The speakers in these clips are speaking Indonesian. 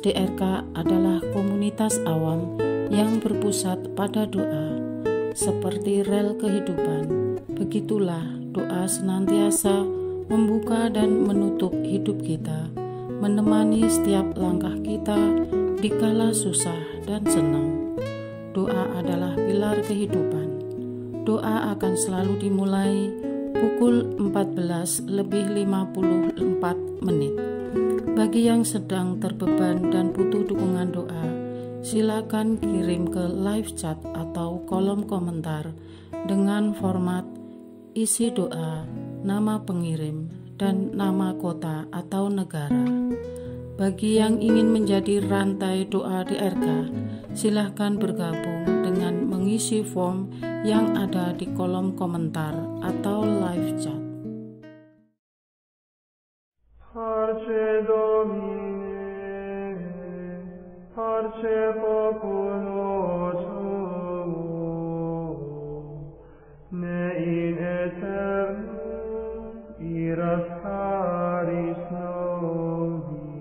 DRK adalah komunitas awam yang berpusat pada doa. Seperti rel kehidupan, begitulah doa senantiasa membuka dan menutup hidup kita, menemani setiap langkah kita di kala susah dan senang. Doa adalah pilar kehidupan. Doa akan selalu dimulai pukul 14:54. Bagi yang sedang terbeban dan butuh dukungan doa, silakan kirim ke live chat atau kolom komentar dengan format isi doa, nama pengirim, dan nama kota atau negara. Bagi yang ingin menjadi rantai doa DRK, silakan bergabung dengan mengisi form yang ada di kolom komentar atau live chat. Parce Domine, parce populo tuo, ne in aeternum iras caris nobis.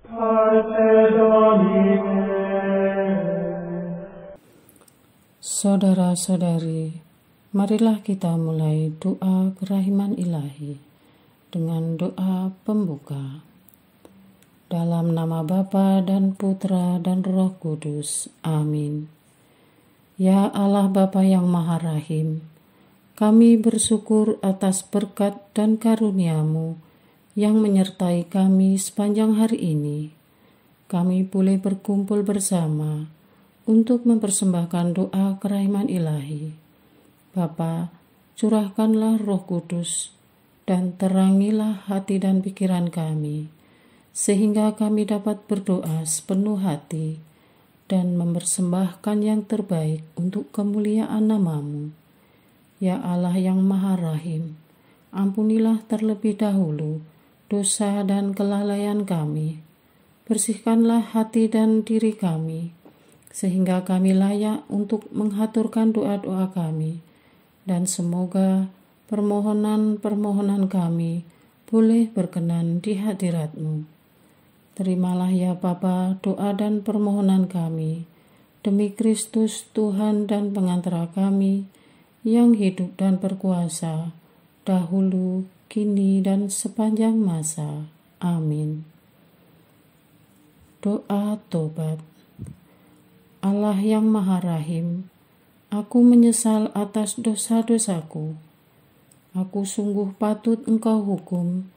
Parce Domine. Saudara-saudari, marilah kita mulai doa kerahiman ilahi dengan doa pembuka. Dalam nama Bapa dan Putra dan Roh Kudus. Amin. Ya Allah Bapa yang Maha Rahim, kami bersyukur atas berkat dan karunia-Mu yang menyertai kami sepanjang hari ini. Kami boleh berkumpul bersama untuk mempersembahkan doa kerahiman ilahi. Bapa, curahkanlah Roh Kudus dan terangilah hati dan pikiran kami, sehingga kami dapat berdoa sepenuh hati dan mempersembahkan yang terbaik untuk kemuliaan nama-Mu. Ya Allah yang Maha Rahim, ampunilah terlebih dahulu dosa dan kelalaian kami. Bersihkanlah hati dan diri kami, sehingga kami layak untuk menghaturkan doa-doa kami, dan semoga permohonan-permohonan kami boleh berkenan di hadirat-Mu. Terimalah ya Bapa doa dan permohonan kami, demi Kristus Tuhan dan pengantara kami, yang hidup dan berkuasa, dahulu, kini, dan sepanjang masa. Amin. Doa tobat. Allah yang Maha Rahim, aku menyesal atas dosa-dosaku. Aku sungguh patut Engkau hukum,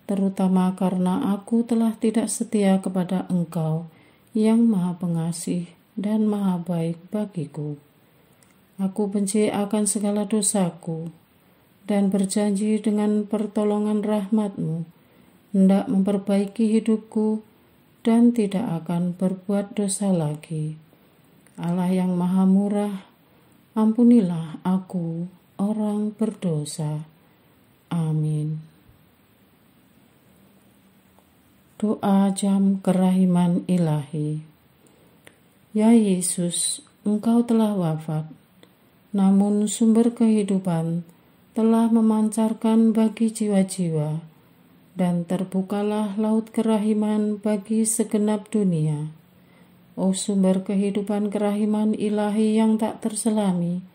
terutama karena aku telah tidak setia kepada Engkau yang Maha Pengasih dan Maha Baik bagiku. Aku benci akan segala dosaku dan berjanji dengan pertolongan rahmat-Mu hendak memperbaiki hidupku dan tidak akan berbuat dosa lagi. Allah yang Maha Murah, ampunilah aku, orang berdosa. Amin. Doa jam kerahiman ilahi. Ya Yesus, Engkau telah wafat, namun sumber kehidupan telah memancarkan bagi jiwa-jiwa, dan terbukalah laut kerahiman bagi segenap dunia. O sumber kehidupan kerahiman ilahi yang tak terselami,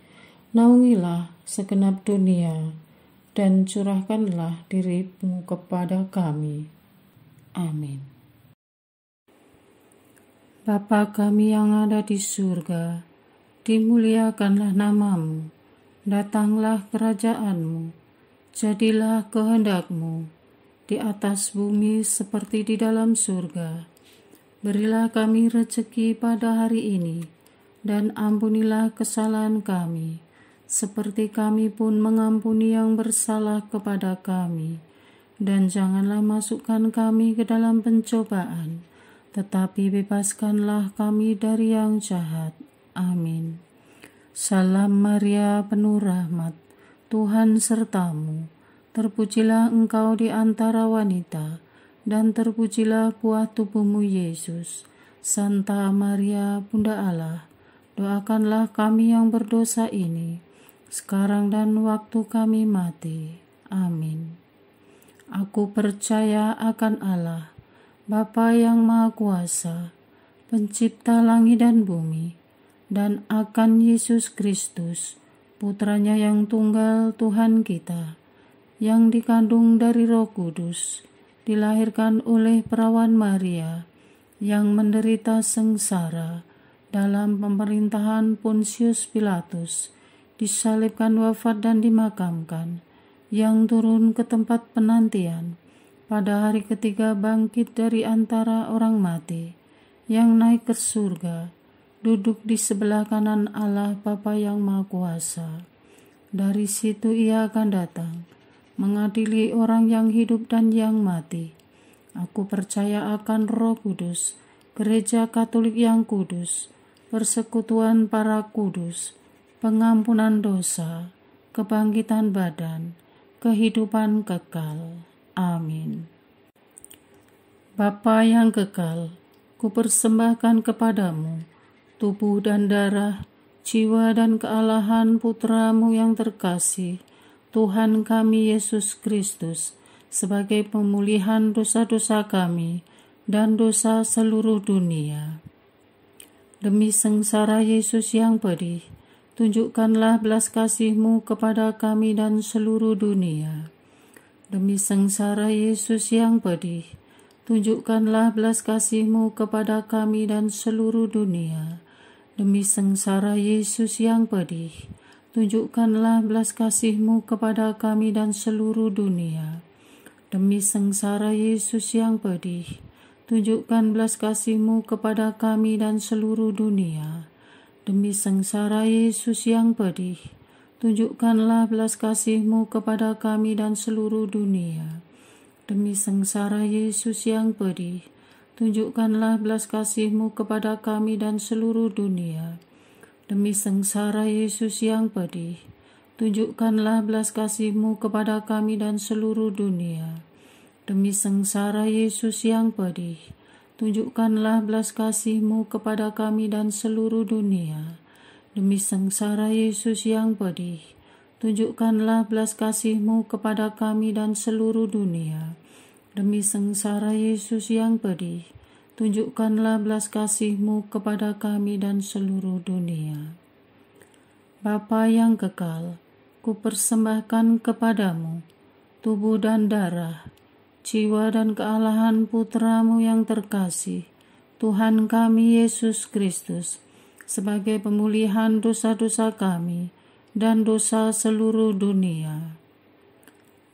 naungilah segenap dunia, dan curahkanlah diri-Mu kepada kami. Amin. Bapa kami yang ada di surga, dimuliakanlah nama-Mu, datanglah kerajaan-Mu, jadilah kehendak-Mu di atas bumi seperti di dalam surga. Berilah kami rezeki pada hari ini, dan ampunilah kesalahan kami, seperti kami pun mengampuni yang bersalah kepada kami. Dan janganlah masukkan kami ke dalam pencobaan, tetapi bebaskanlah kami dari yang jahat. Amin. Salam Maria, penuh rahmat, Tuhan serta-Mu. Terpujilah Engkau di antara wanita, dan terpujilah buah tubuh-Mu Yesus. Santa Maria, Bunda Allah, doakanlah kami yang berdosa ini, sekarang dan waktu kami mati. Amin. Aku percaya akan Allah, Bapa yang Maha Kuasa, Pencipta langit dan bumi, dan akan Yesus Kristus, Putranya yang tunggal Tuhan kita, yang dikandung dari Roh Kudus, dilahirkan oleh perawan Maria, yang menderita sengsara dalam pemerintahan Pontius Pilatus, disalibkan, wafat dan dimakamkan, yang turun ke tempat penantian, pada hari ketiga bangkit dari antara orang mati, yang naik ke surga, duduk di sebelah kanan Allah Bapa yang Maha Kuasa. Dari situ Ia akan datang, mengadili orang yang hidup dan yang mati. Aku percaya akan Roh Kudus, Gereja Katolik yang kudus, persekutuan para kudus, pengampunan dosa, kebangkitan badan, kehidupan kekal. Amin. Bapa yang kekal, kupersembahkan kepadamu tubuh dan darah, jiwa dan kealahan Putramu yang terkasih, Tuhan kami Yesus Kristus, sebagai pemulihan dosa-dosa kami dan dosa seluruh dunia. Demi sengsara Yesus yang pedih, tunjukkanlah belas kasih-Mu kepada kami dan seluruh dunia. Demi sengsara Yesus yang pedih, tunjukkanlah belas kasih-Mu kepada kami dan seluruh dunia. Demi sengsara Yesus yang pedih, tunjukkanlah belas kasih-Mu kepada kami dan seluruh dunia. Demi sengsara Yesus yang pedih, tunjukkan belas kasih-Mu kepada kami dan seluruh dunia. Demi sengsara Yesus yang pedih, tunjukkanlah belas kasih-Mu kepada kami dan seluruh dunia. Demi sengsara Yesus yang pedih, tunjukkanlah belas kasih-Mu kepada kami dan seluruh dunia. Demi sengsara Yesus yang pedih, tunjukkanlah belas kasih-Mu kepada kami dan seluruh dunia. Demi sengsara Yesus yang pedih, tunjukkanlah belas kasih-Mu kepada kami dan seluruh dunia. Demi sengsara Yesus yang pedih, tunjukkanlah belas kasih-Mu kepada kami dan seluruh dunia. Demi sengsara Yesus yang pedih, tunjukkanlah belas kasih-Mu kepada kami dan seluruh dunia. Bapa yang kekal, kupersembahkan kepadamu tubuh dan darah, jiwa dan kealahan Putramu yang terkasih, Tuhan kami Yesus Kristus, sebagai pemulihan dosa-dosa kami dan dosa seluruh dunia.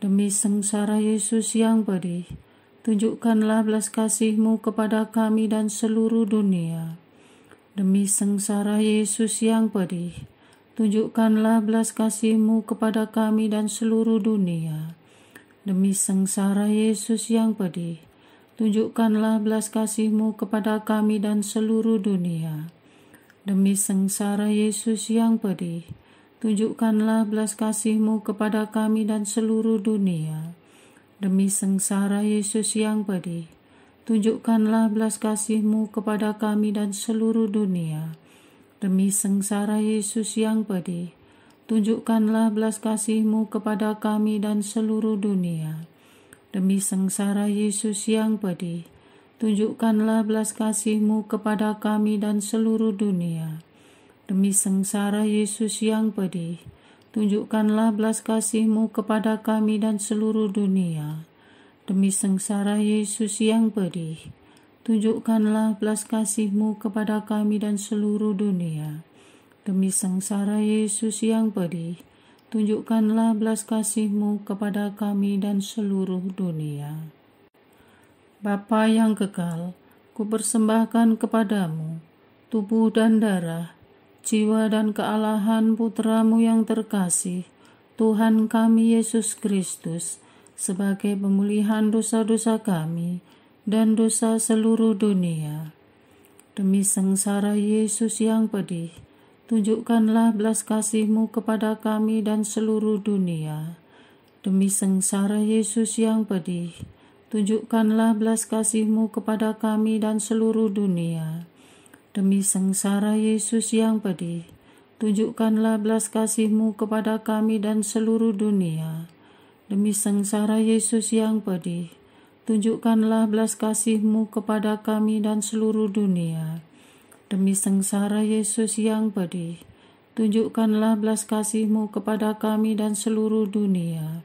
Demi sengsara Yesus yang pedih, tunjukkanlah belas kasih-Mu kepada kami dan seluruh dunia. Demi sengsara Yesus yang pedih, tunjukkanlah belas kasih-Mu kepada kami dan seluruh dunia. Demi sengsara Yesus yang pedih, tunjukkanlah belas kasih-Mu kepada kami dan seluruh dunia. Demi sengsara Yesus yang pedih, tunjukkanlah belas kasih-Mu kepada kami dan seluruh dunia. Demi sengsara Yesus yang pedih, tunjukkanlah belas kasih-Mu kepada kami dan seluruh dunia. Demi sengsara Yesus yang pedih, tunjukkanlah belas kasih-Mu kepada kami dan seluruh dunia. Demi sengsara Yesus yang pedih, tunjukkanlah belas kasih-Mu kepada kami dan seluruh dunia. Demi sengsara Yesus yang pedih, tunjukkanlah belas kasih-Mu kepada kami dan seluruh dunia. Demi sengsara Yesus yang pedih, tunjukkanlah belas kasih-Mu kepada kami dan seluruh dunia. Demi sengsara Yesus yang pedih, tunjukkanlah belas kasih-Mu kepada kami dan seluruh dunia. Bapa yang kekal, kupersembahkan kepadamu tubuh dan darah, jiwa dan kealahan Putramu yang terkasih, Tuhan kami Yesus Kristus, sebagai pemulihan dosa-dosa kami dan dosa seluruh dunia. Demi sengsara Yesus yang pedih, tunjukkanlah belas kasih-Mu kepada kami dan seluruh dunia. Demi sengsara Yesus yang pedih, tunjukkanlah belas kasih-Mu kepada kami dan seluruh dunia. Demi sengsara Yesus yang pedih, tunjukkanlah belas kasih-Mu kepada kami dan seluruh dunia. Demi sengsara Yesus yang pedih, tunjukkanlah belas kasih-Mu kepada kami dan seluruh dunia. Demi sengsara Yesus yang pedih, tunjukkanlah belas kasih-Mu kepada kami dan seluruh dunia.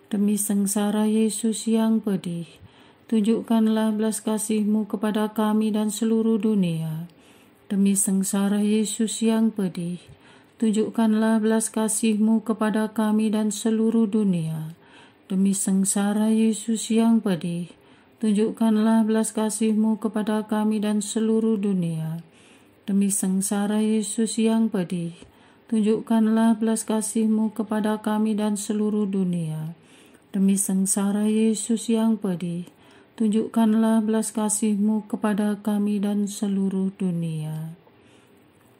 Demi sengsara Yesus yang pedih, tunjukkanlah belas kasih-Mu kepada kami dan seluruh dunia. Demi sengsara Yesus yang pedih, tunjukkanlah belas kasih-Mu kepada kami dan seluruh dunia. Demi sengsara Yesus yang pedih, tunjukkanlah belas kasih-Mu kepada kami dan seluruh dunia. Demi sengsara Yesus yang pedih, tunjukkanlah belas kasih-Mu kepada kami dan seluruh dunia. Demi sengsara Yesus yang pedih, tunjukkanlah belas kasih-Mu kepada kami dan seluruh dunia.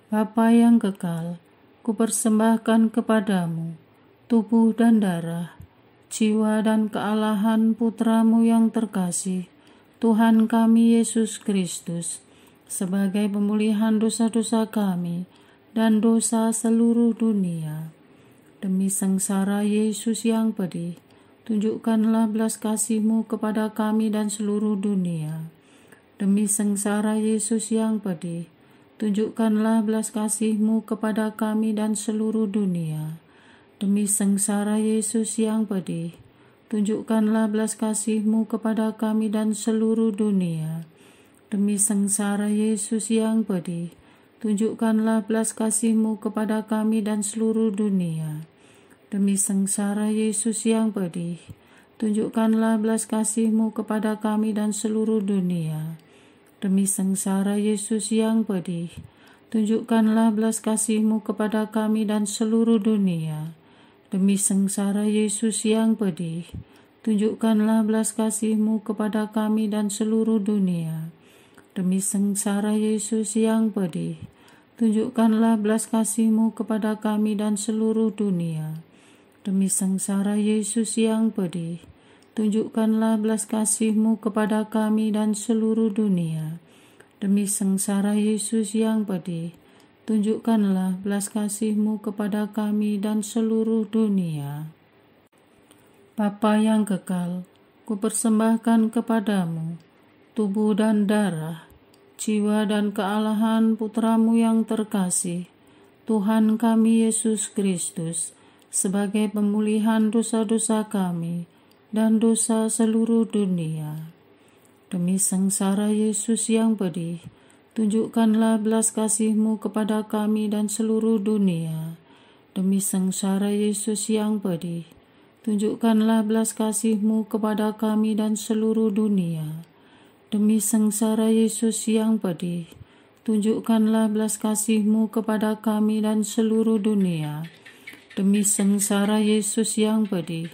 Bapa yang kekal, kupersembahkan kepadamu tubuh dan darah, jiwa dan kealahan Putra-Mu yang terkasih, Tuhan kami Yesus Kristus, sebagai pemulihan dosa-dosa kami dan dosa seluruh dunia. Demi sengsara Yesus yang pedih, tunjukkanlah belas kasih-Mu kepada kami dan seluruh dunia. Demi sengsara Yesus yang pedih, tunjukkanlah belas kasih-Mu kepada kami dan seluruh dunia. Demi sengsara Yesus yang pedih, tunjukkanlah belas kasih-Mu kepada kami dan seluruh dunia. Demi sengsara Yesus yang pedih, tunjukkanlah belas kasih-Mu kepada kami dan seluruh dunia. Demi sengsara Yesus yang pedih, tunjukkanlah belas kasih-Mu kepada kami dan seluruh dunia. Demi sengsara Yesus yang pedih, tunjukkanlah belas kasih-Mu kepada kami dan seluruh dunia. Demi sengsara Yesus yang pedih, tunjukkanlah belas kasih-Mu kepada kami dan seluruh dunia. Demi sengsara Yesus yang pedih, tunjukkanlah belas kasih-Mu kepada kami dan seluruh dunia. Demi sengsara Yesus yang pedih, tunjukkanlah belas kasih-Mu kepada kami dan seluruh dunia. Demi sengsara Yesus yang pedih, tunjukkanlah belas kasih-Mu kepada kami dan seluruh dunia. Bapa yang kekal, kupersembahkan kepadamu tubuh dan darah, jiwa dan kealahan Putra-Mu yang terkasih, Tuhan kami Yesus Kristus, sebagai pemulihan dosa-dosa kami dan dosa seluruh dunia. Demi sengsara Yesus yang pedih, tunjukkanlah belas kasih-Mu kepada kami dan seluruh dunia. Demi sengsara Yesus yang pedih, tunjukkanlah belas kasih-Mu kepada kami dan seluruh dunia. Demi sengsara Yesus yang pedih, tunjukkanlah belas kasih-Mu kepada kami dan seluruh dunia. Demi sengsara Yesus yang pedih,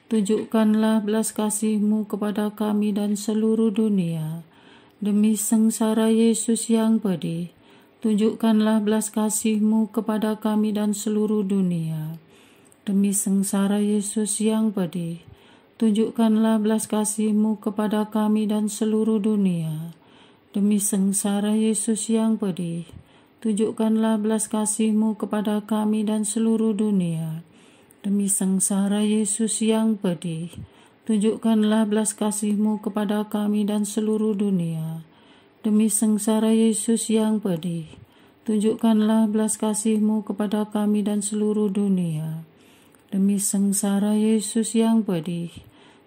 tunjukkanlah belas kasih-Mu kepada kami dan seluruh dunia. Demi sengsara Yesus yang pedih, tunjukkanlah belas kasih-Mu kepada kami dan seluruh dunia. Demi sengsara Yesus yang pedih, tunjukkanlah belas kasih-Mu kepada kami dan seluruh dunia. Demi sengsara Yesus yang pedih, tunjukkanlah belas kasih-Mu kepada kami dan seluruh dunia. Demi sengsara Yesus yang pedih, tunjukkanlah belas kasih-Mu kepada kami dan seluruh dunia. Demi sengsara Yesus yang pedih, tunjukkanlah belas kasih-Mu kepada kami dan seluruh dunia. Demi sengsara Yesus yang pedih,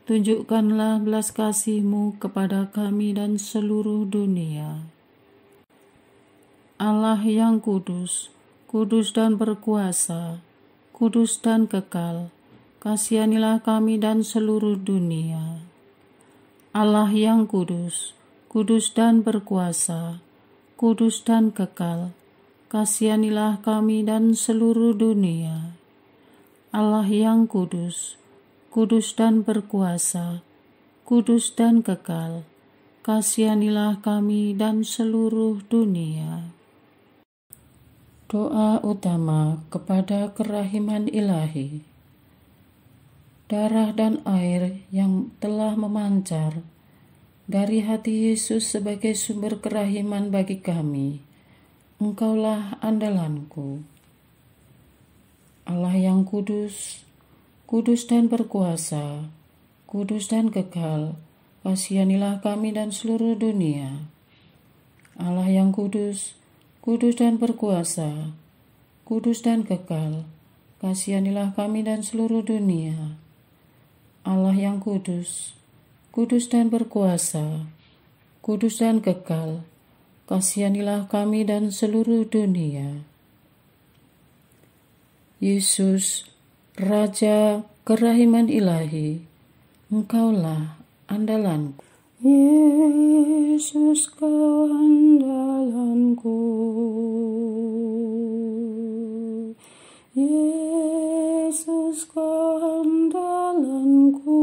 tunjukkanlah belas kasih-Mu kepada kami dan seluruh dunia. Allah yang kudus, kudus dan berkuasa, kudus dan kekal, kasihanilah kami dan seluruh dunia. Allah yang kudus, kudus dan berkuasa, kudus dan kekal, kasihanilah kami dan seluruh dunia. Allah yang kudus, kudus dan berkuasa, kudus dan kekal, kasihanilah kami dan seluruh dunia. Doa utama kepada kerahiman ilahi. Darah dan air yang telah memancar dari hati Yesus sebagai sumber kerahiman bagi kami, Engkaulah andalanku. Allah yang kudus, kudus dan berkuasa, kudus dan kekal, kasihanilah kami dan seluruh dunia. Allah yang kudus, kudus dan berkuasa, kudus dan kekal, kasihanilah kami dan seluruh dunia. Allah yang kudus, kudus dan berkuasa, kudus dan kekal, kasihanilah kami dan seluruh dunia. Yesus, Raja kerahiman ilahi, Engkaulah andalanku. Yesus, Kau andalanku. Yesus, Kau andalanku.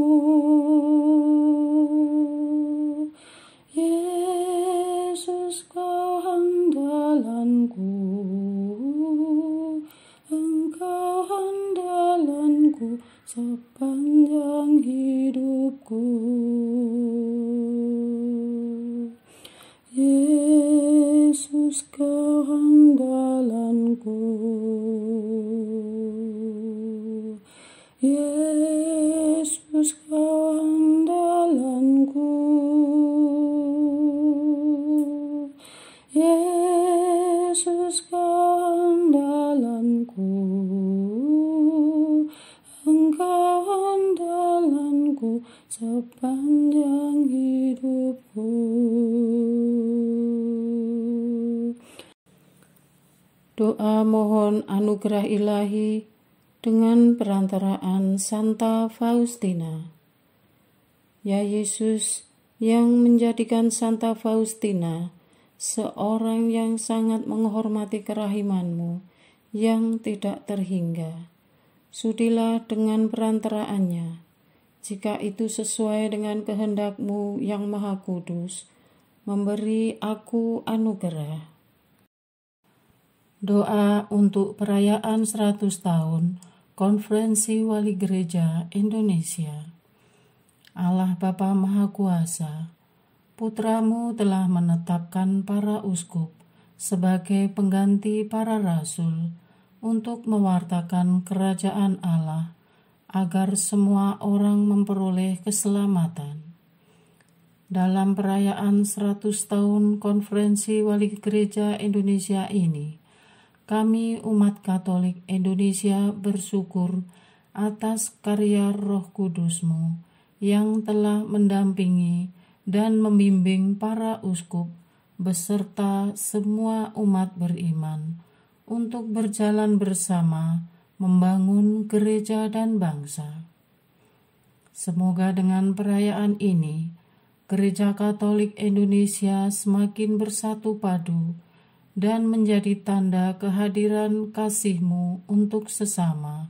Yesus, Kau andalanku. Engkau andalanku sepanjang hidupku. Yesus, Kau andalanku. Yesus, Kau andalanku. Yesus, Kau andalanku. Engkau andalanku sepanjang hidupku. Doa mohon anugerah ilahi dengan perantaraan Santa Faustina. Ya Yesus, yang menjadikan Santa Faustina seorang yang sangat menghormati kerahiman-Mu yang tidak terhingga, sudilah dengan perantaraannya, jika itu sesuai dengan kehendak-Mu yang maha kudus, memberi aku anugerah. Doa untuk perayaan 100 tahun Konferensi Wali Gereja Indonesia. Allah Bapa Maha Kuasa, Putra-Mu telah menetapkan para uskup sebagai pengganti para rasul untuk mewartakan kerajaan Allah, agar semua orang memperoleh keselamatan. Dalam perayaan 100 tahun Konferensi Wali Gereja Indonesia ini, kami umat Katolik Indonesia bersyukur atas karya Roh Kudus-Mu yang telah mendampingi dan membimbing para uskup beserta semua umat beriman untuk berjalan bersama membangun gereja dan bangsa. Semoga dengan perayaan ini, Gereja Katolik Indonesia semakin bersatu padu dan menjadi tanda kehadiran kasih-Mu untuk sesama,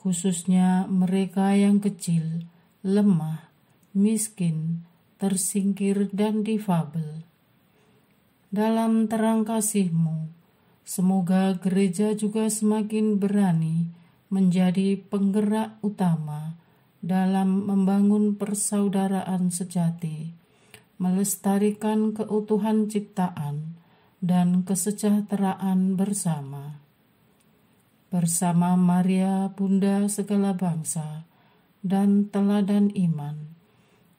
khususnya mereka yang kecil, lemah, miskin, tersingkir, dan difabel. Dalam terang kasih-Mu, semoga gereja juga semakin berani menjadi penggerak utama dalam membangun persaudaraan sejati, melestarikan keutuhan ciptaan, dan kesejahteraan bersama. Bersama Maria, Bunda segala bangsa, dan teladan iman,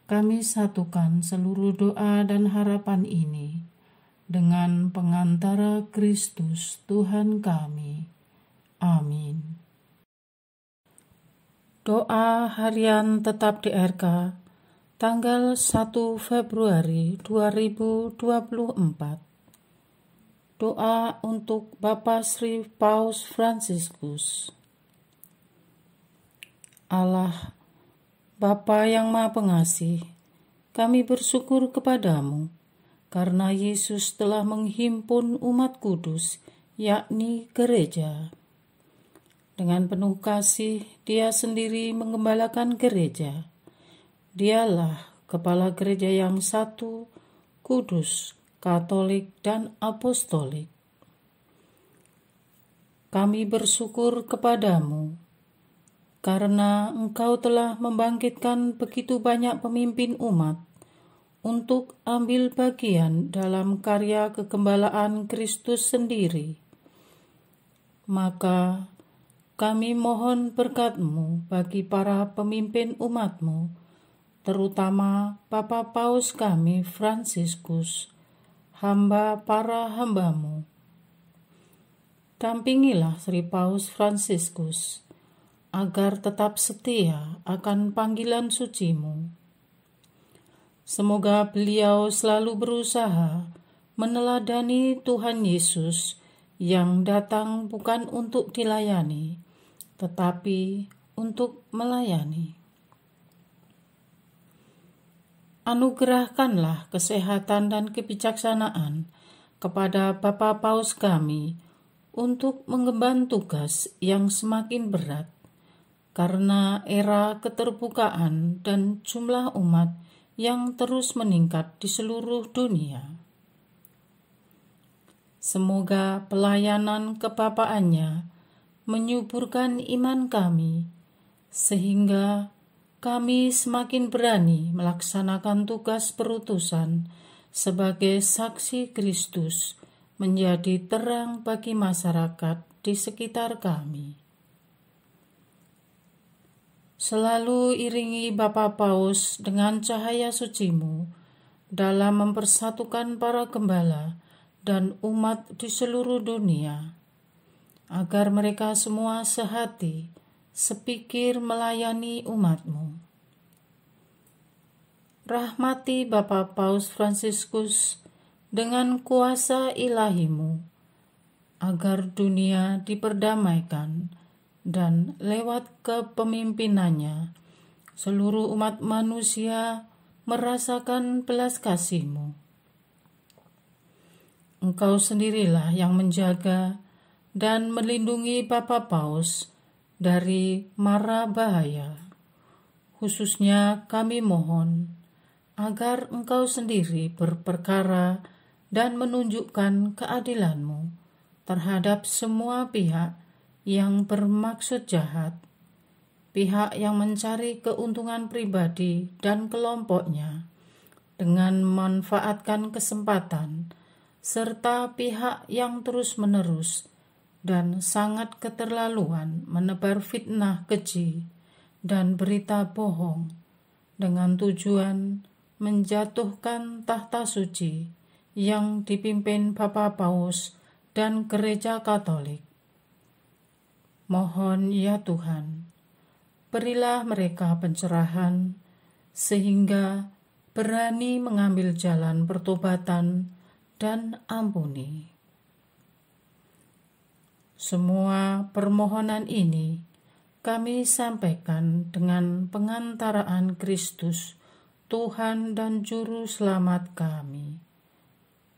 kami satukan seluruh doa dan harapan ini dengan pengantara Kristus Tuhan kami. Amin. Doa harian tetap DRK, tanggal 1 Februari 2024. Doa untuk Bapak Sri Paus Fransiskus. Allah, Bapa yang Maha Pengasih, kami bersyukur kepadamu karena Yesus telah menghimpun umat kudus, yakni gereja. Dengan penuh kasih, Dia sendiri menggembalakan gereja. Dialah kepala gereja yang satu, kudus, Katolik, dan Apostolik. Kami bersyukur kepadamu, karena Engkau telah membangkitkan begitu banyak pemimpin umat untuk ambil bagian dalam karya kegembalaan Kristus sendiri. Maka kami mohon berkat-Mu bagi para pemimpin umat-Mu, terutama Bapa Paus kami Fransiskus, hamba para hambamu. Dampingilah Sri Paus Fransiskus, agar tetap setia akan panggilan sucimu. Semoga beliau selalu berusaha meneladani Tuhan Yesus yang datang bukan untuk dilayani, tetapi untuk melayani. Anugerahkanlah kesehatan dan kebijaksanaan kepada Bapa Paus kami untuk mengemban tugas yang semakin berat, karena era keterbukaan dan jumlah umat yang terus meningkat di seluruh dunia. Semoga pelayanan kebapaannya menyuburkan iman kami, sehingga kami semakin berani melaksanakan tugas perutusan sebagai saksi Kristus, menjadi terang bagi masyarakat di sekitar kami. Selalu iringi Bapa Paus dengan cahaya sucimu dalam mempersatukan para gembala dan umat di seluruh dunia, agar mereka semua sehati, sepikir melayani umatmu. Rahmati Bapa Paus Fransiskus dengan kuasa ilahimu, agar dunia diperdamaikan dan lewat kepemimpinannya seluruh umat manusia merasakan belas kasih-Mu. Engkau sendirilah yang menjaga dan melindungi Bapa Paus dari mara bahaya. Khususnya kami mohon agar Engkau sendiri berperkara dan menunjukkan keadilan-Mu terhadap semua pihak yang bermaksud jahat, pihak yang mencari keuntungan pribadi dan kelompoknya dengan memanfaatkan kesempatan, serta pihak yang terus-menerus dan sangat keterlaluan menebar fitnah keji dan berita bohong dengan tujuan menjatuhkan tahta suci yang dipimpin Bapa Paus dan Gereja Katolik. Mohon ya Tuhan, berilah mereka pencerahan sehingga berani mengambil jalan pertobatan dan ampuni. Semua permohonan ini kami sampaikan dengan pengantaraan Kristus, Tuhan dan Juru Selamat kami.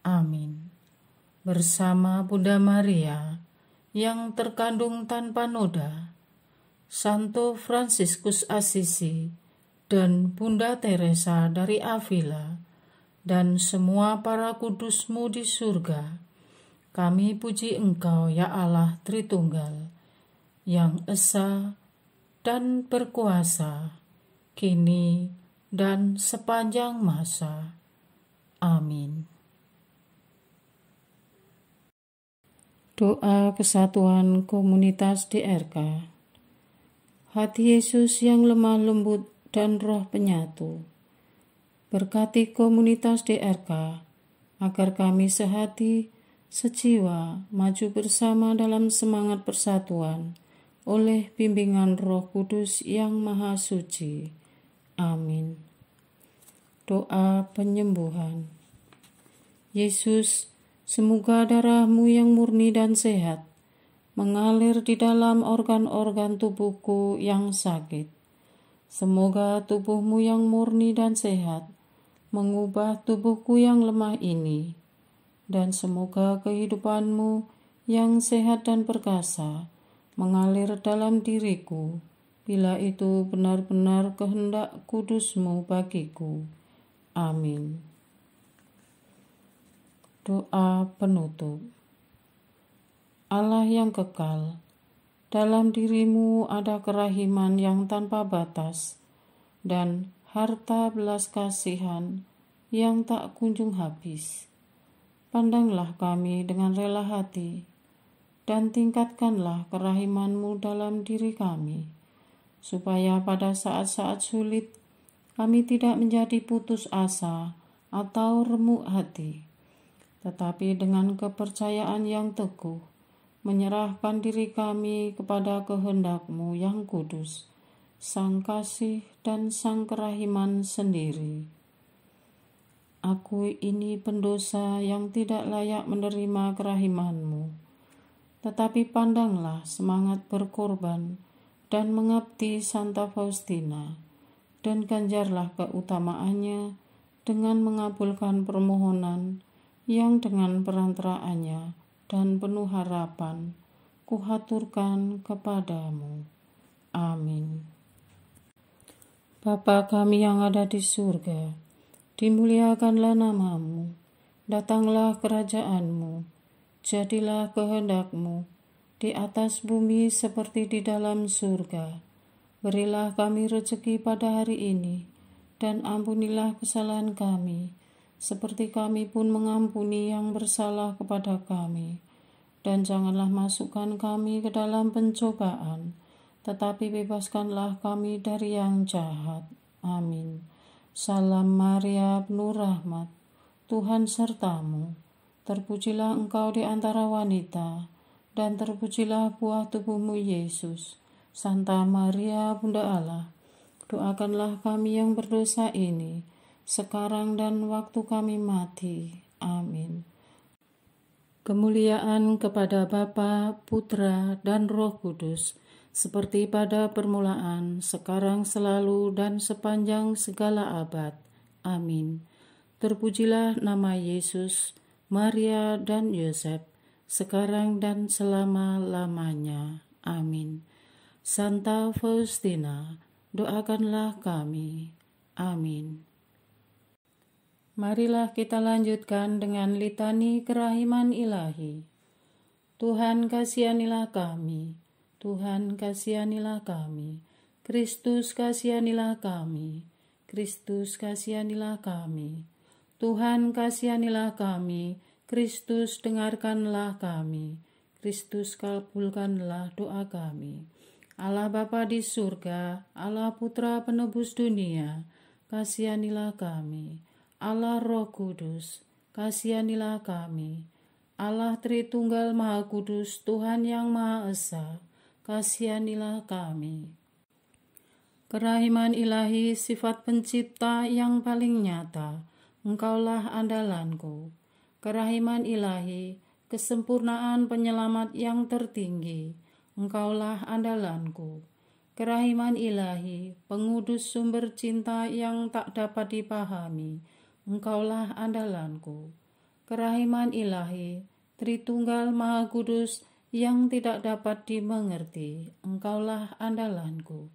Amin. Bersama Bunda Maria yang terkandung tanpa noda, Santo Fransiskus Assisi, dan Bunda Teresa dari Avila, dan semua para kudus-Mu di surga, kami puji Engkau ya Allah Tritunggal, yang esa dan berkuasa, kini dan sepanjang masa. Amin. Doa kesatuan komunitas DRK. Hati Yesus yang lemah lembut dan roh penyatu, berkati komunitas DRK, agar kami sehati, sejiwa, maju bersama dalam semangat persatuan, oleh bimbingan Roh Kudus yang Maha Suci. Amin. Doa penyembuhan. Yesus, semoga darah-Mu yang murni dan sehat mengalir di dalam organ-organ tubuhku yang sakit. Semoga tubuh-Mu yang murni dan sehat mengubah tubuhku yang lemah ini, dan semoga kehidupan-Mu yang sehat dan perkasa mengalir dalam diriku, bila itu benar-benar kehendak kudus-Mu bagiku. Amin. Doa penutup. Allah yang kekal, dalam diri-Mu ada kerahiman yang tanpa batas dan harta belas kasihan yang tak kunjung habis. Pandanglah kami dengan rela hati, dan tingkatkanlah kerahiman-Mu dalam diri kami, supaya pada saat-saat sulit Kami tidak menjadi putus asa atau remuk hati, tetapi dengan kepercayaan yang teguh, menyerahkan diri kami kepada kehendak-Mu yang kudus, Sang Kasih dan Sang Kerahiman sendiri. Aku ini pendosa yang tidak layak menerima kerahiman-Mu, tetapi pandanglah semangat berkorban dan mengabdi Santa Faustina, dan ganjarlah keutamaannya dengan mengabulkan permohonan yang dengan perantaraannya dan penuh harapan kuhaturkan kepadamu. Amin. Bapa kami yang ada di surga, dimuliakanlah nama-Mu, datanglah kerajaan-Mu, jadilah kehendak-Mu di atas bumi seperti di dalam surga. Berilah kami rezeki pada hari ini, dan ampunilah kesalahan kami, seperti kami pun mengampuni yang bersalah kepada kami. Dan janganlah masukkan kami ke dalam pencobaan, tetapi bebaskanlah kami dari yang jahat. Amin. Salam Maria, penuh rahmat, Tuhan sertamu. Terpujilah engkau di antara wanita, dan terpujilah buah tubuhmu Yesus. Santa Maria, Bunda Allah, doakanlah kami yang berdosa ini, sekarang dan waktu kami mati. Amin. Kemuliaan kepada Bapa, Putra, dan Roh Kudus, seperti pada permulaan, sekarang, selalu, dan sepanjang segala abad. Amin. Terpujilah nama Yesus, Maria, dan Yosef, sekarang dan selama-lamanya. Amin. Santa Faustina, doakanlah kami. Amin. Marilah kita lanjutkan dengan litani kerahiman ilahi. Tuhan kasihanilah kami, Tuhan kasihanilah kami, Kristus kasihanilah kami, Kristus kasihanilah kami, Tuhan kasihanilah kami, Kristus dengarkanlah kami, Kristus kabulkanlah doa kami. Allah Bapa di surga, Allah Putra penebus dunia, kasihanilah kami. Allah Roh Kudus, kasihanilah kami. Allah Tritunggal Maha Kudus, Tuhan yang Maha Esa, kasihanilah kami. Kerahiman ilahi, sifat pencipta yang paling nyata, Engkaulah andalanku. Kerahiman ilahi, kesempurnaan penyelamat yang tertinggi, Engkaulah andalanku. Kerahiman ilahi, pengudus sumber cinta yang tak dapat dipahami, Engkaulah andalanku. Kerahiman ilahi, Tritunggal Maha Kudus yang tidak dapat dimengerti, Engkaulah andalanku.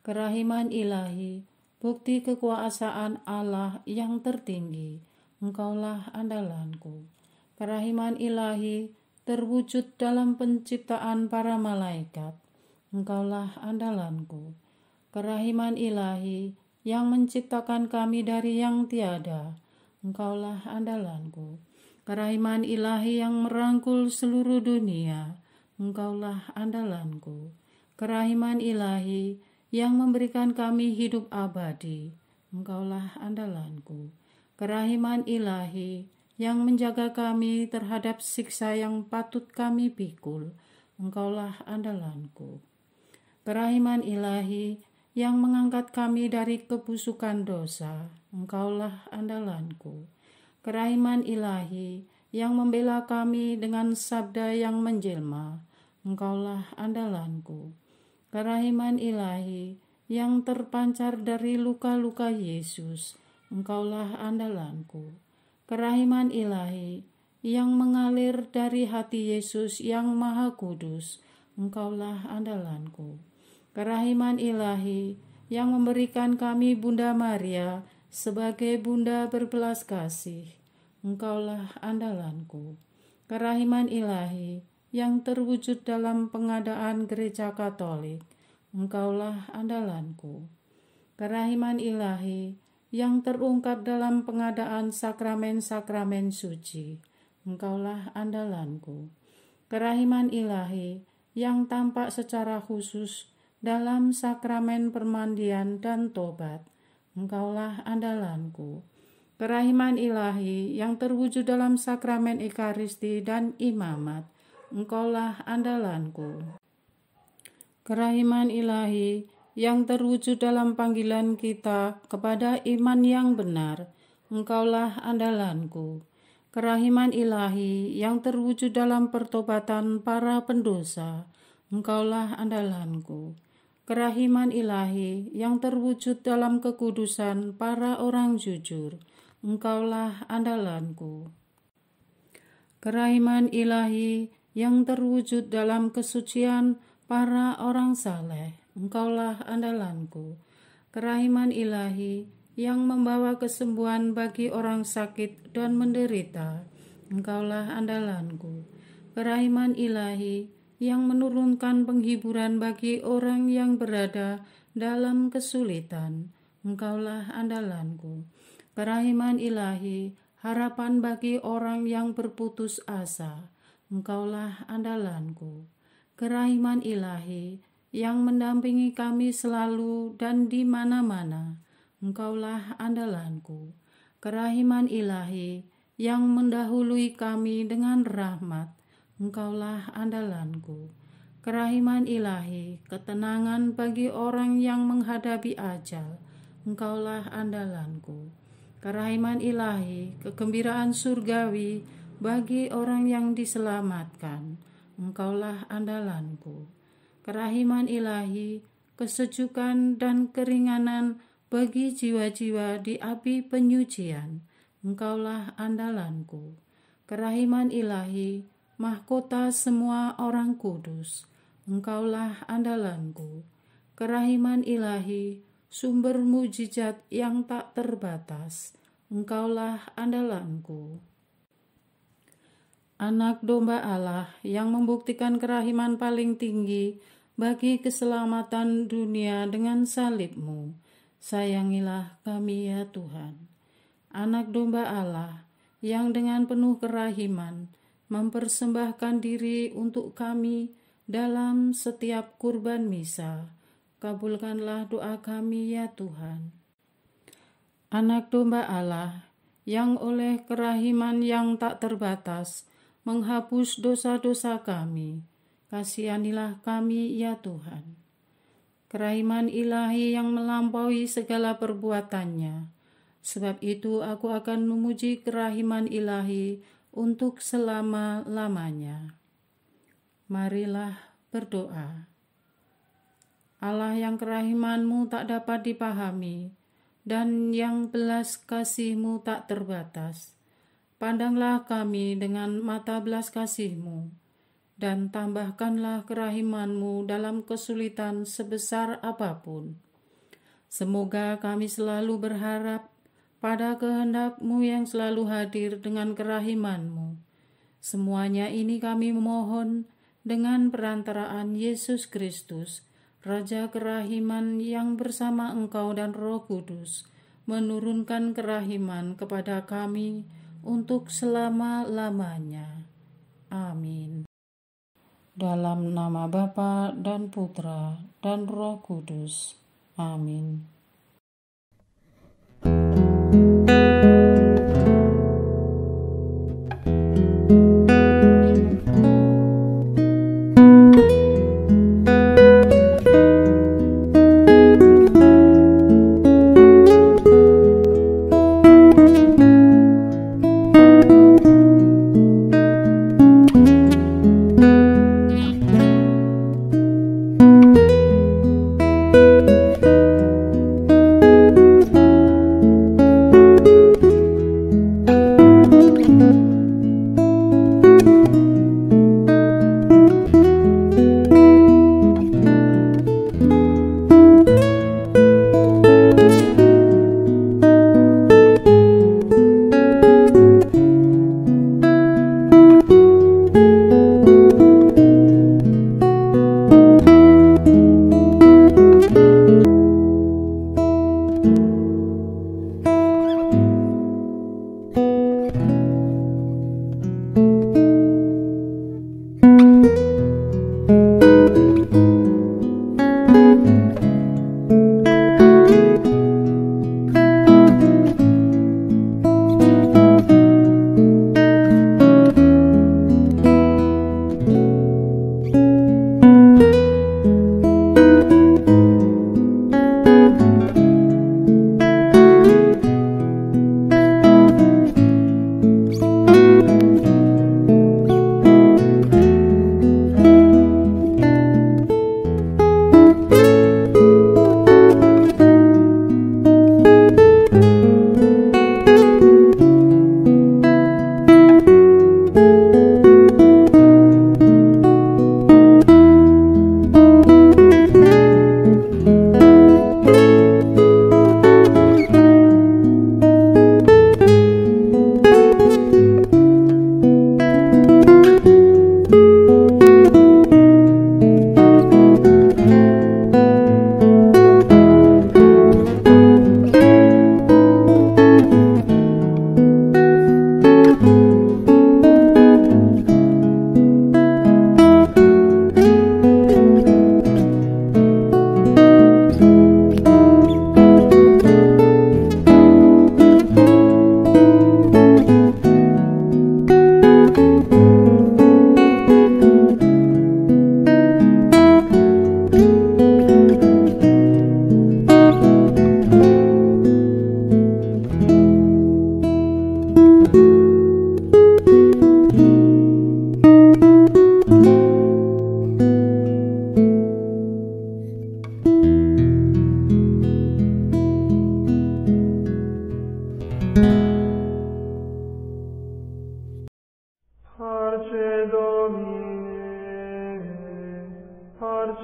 Kerahiman ilahi, bukti kekuasaan Allah yang tertinggi, Engkaulah andalanku. Kerahiman ilahi, terwujud dalam penciptaan para malaikat, Engkaulah andalanku. Kerahiman ilahi yang menciptakan kami dari yang tiada, Engkaulah andalanku. Kerahiman ilahi yang merangkul seluruh dunia, Engkaulah andalanku. Kerahiman ilahi yang memberikan kami hidup abadi, Engkaulah andalanku. Kerahiman ilahi yang menjaga kami terhadap siksa yang patut kami pikul, Engkaulah andalanku. Kerahiman ilahi yang mengangkat kami dari kebusukan dosa, Engkaulah andalanku. Kerahiman ilahi yang membela kami dengan sabda yang menjelma, Engkaulah andalanku. Kerahiman ilahi yang terpancar dari luka-luka Yesus, Engkaulah andalanku. Kerahiman ilahi yang mengalir dari hati Yesus yang Maha Kudus, Engkaulah andalanku. Kerahiman ilahi yang memberikan kami Bunda Maria sebagai Bunda berbelas kasih, Engkaulah andalanku. Kerahiman ilahi yang terwujud dalam pengadaan Gereja Katolik, Engkaulah andalanku. Kerahiman ilahi yang terungkap dalam pengadaan sakramen-sakramen suci, Engkaulah andalanku. Kerahiman ilahi yang tampak secara khusus dalam sakramen permandian dan tobat, Engkaulah andalanku. Kerahiman ilahi yang terwujud dalam sakramen Ekaristi dan imamat, Engkaulah andalanku. Kerahiman ilahi yang terwujud dalam panggilan kita kepada iman yang benar, Engkaulah andalanku. Kerahiman ilahi yang terwujud dalam pertobatan para pendosa, Engkaulah andalanku. Kerahiman ilahi yang terwujud dalam kekudusan para orang jujur, Engkaulah andalanku. Kerahiman ilahi yang terwujud dalam kesucian para orang saleh, Engkaulah andalanku. Kerahiman ilahi yang membawa kesembuhan bagi orang sakit dan menderita, Engkaulah andalanku. Kerahiman ilahi yang menurunkan penghiburan bagi orang yang berada dalam kesulitan, Engkaulah andalanku. Kerahiman ilahi, harapan bagi orang yang berputus asa, Engkaulah andalanku. Kerahiman ilahi yang mendampingi kami selalu dan di mana-mana, Engkaulah andalanku. Kerahiman ilahi yang mendahului kami dengan rahmat, Engkaulah andalanku. Kerahiman ilahi, ketenangan bagi orang yang menghadapi ajal, Engkaulah andalanku. Kerahiman ilahi, kegembiraan surgawi bagi orang yang diselamatkan, Engkaulah andalanku. Kerahiman ilahi, kesejukan dan keringanan bagi jiwa-jiwa di api penyucian, Engkaulah andalanku. Kerahiman ilahi, mahkota semua orang kudus, Engkaulah andalanku. Kerahiman ilahi, sumber mujizat yang tak terbatas, Engkaulah andalanku. Anak domba Allah yang membuktikan kerahiman paling tinggi bagi keselamatan dunia dengan salib-Mu, sayangilah kami ya Tuhan. Anak domba Allah yang dengan penuh kerahiman mempersembahkan diri untuk kami dalam setiap kurban misa, kabulkanlah doa kami ya Tuhan. Anak domba Allah yang oleh kerahiman yang tak terbatas menghapus dosa-dosa kami, kasihanilah kami ya Tuhan. Kerahiman ilahi yang melampaui segala perbuatannya, sebab itu aku akan memuji kerahiman ilahi untuk selama-lamanya. Marilah berdoa. Allah yang kerahiman-Mu tak dapat dipahami dan yang belas kasih-Mu tak terbatas, pandanglah kami dengan mata belas kasih-Mu dan tambahkanlah kerahiman-Mu dalam kesulitan sebesar apapun. Semoga kami selalu berharap pada kehendak-Mu yang selalu hadir dengan kerahiman-Mu. Semuanya ini kami memohon dengan perantaraan Yesus Kristus, Raja kerahiman yang bersama Engkau dan Roh Kudus, menurunkan kerahiman kepada kami untuk selama-lamanya. Amin. Dalam nama Bapa dan Putra dan Roh Kudus. Amin.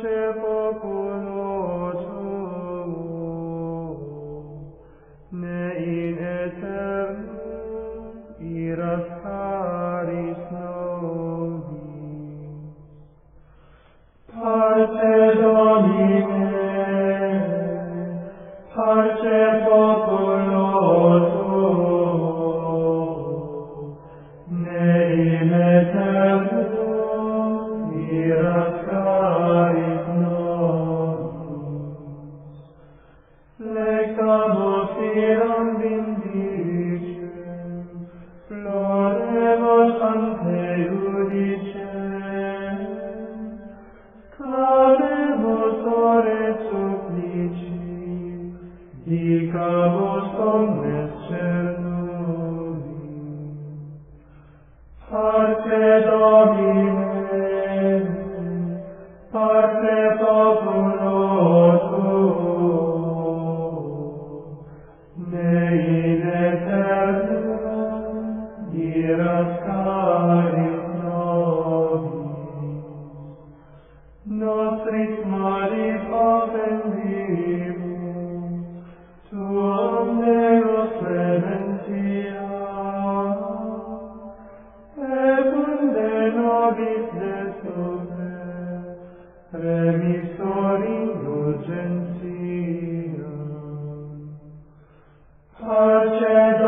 parce populo tuo, ne in aeternum iras caris nobis. Parce Domine, parce populo tuo, ne in aeternum iras caris nobis. Lectamus iram vindicem, floremus ante judicem, clamemus ore supplici, dicamus omnes cernubi. Parce Domine, parce populo tuo, ne in aeternum iras caris nobis. Nostris malis offendimus, tuum Deus clementia, et unde nobis desume, remissor indulgentia. Parce